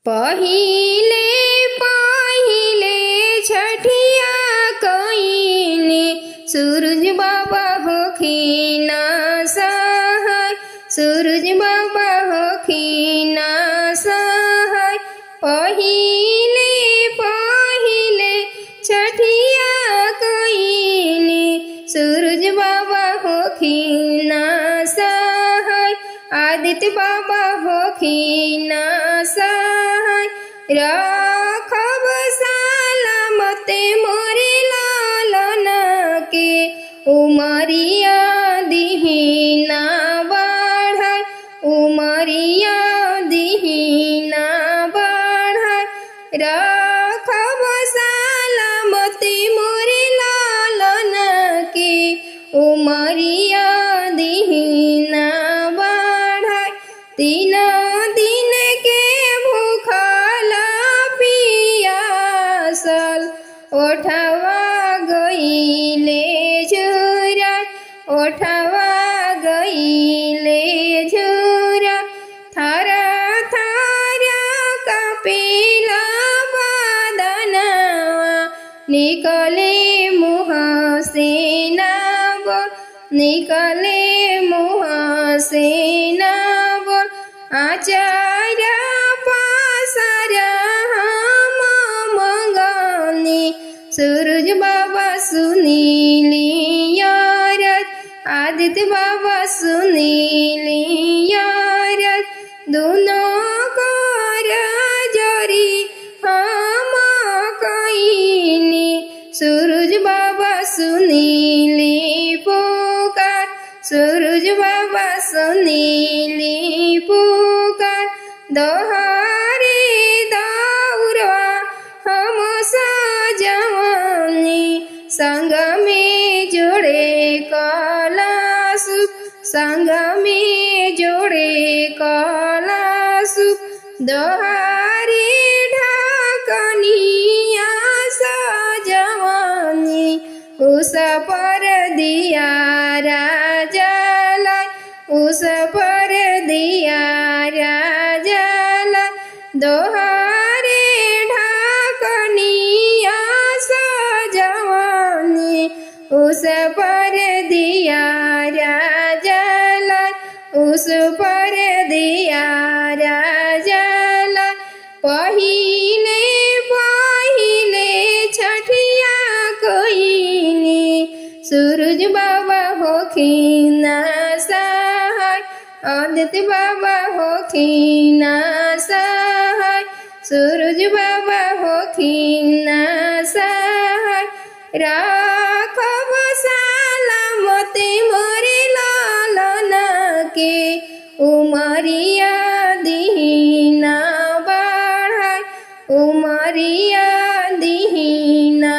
पहिले पहिले छठिया कइने सूरज बाबा होखिन सहाय, सूरज बाबा होखिन सहाय। पहिले पहिले छठिया कइने सूरज बाबा होखिन सहाय, आदित्य बाबा होखिन सहाय। राखब सलामते मोरे लालन के उमरिया दिहिना बढ़ाय, उमरिया दिहिना बढ़ाय। राखब सलामते मोरे लालन के उमरिया दिहिना बढ़ाय। तीन दिन के भूखला पियासल ओठवा गइले झुराय, ओठवा गइले झुराय। थर थर कापेला बदनवा निकले मुँह से ना बोल, निकले मुँह से ना बोल। आचार पासर हम मंगनी सूरज बाबा सुनीली यारत, आदित्य बाबा सुनीली यारत। दोनों कर जोरी हम कइनी सूरज बाबा सुनीली पुकार, सूरज बाबा सुनीली पुकार। दोहारे दौरवा हम सजवनी संग में जोड़े कलशु, संग में जोड़े कलशु। दोहारे ढकनिया सजवनी उस पर दिया जलाय, उस पर दिया जलाय। दोहारे ढकनिया सजवनी उस पर दिया जलाय, उस पर दिया जलाय। पहिले पहिले छठिया कइने सूरज बाबा होखिन सहाय, आदित्य बाबा होखिन सहाय, सूरज बाबा होखिन सहाय। राखब सलामते मोरे लालन के उमरिया दिहिना बढ़ाय, उमरिया दिहिना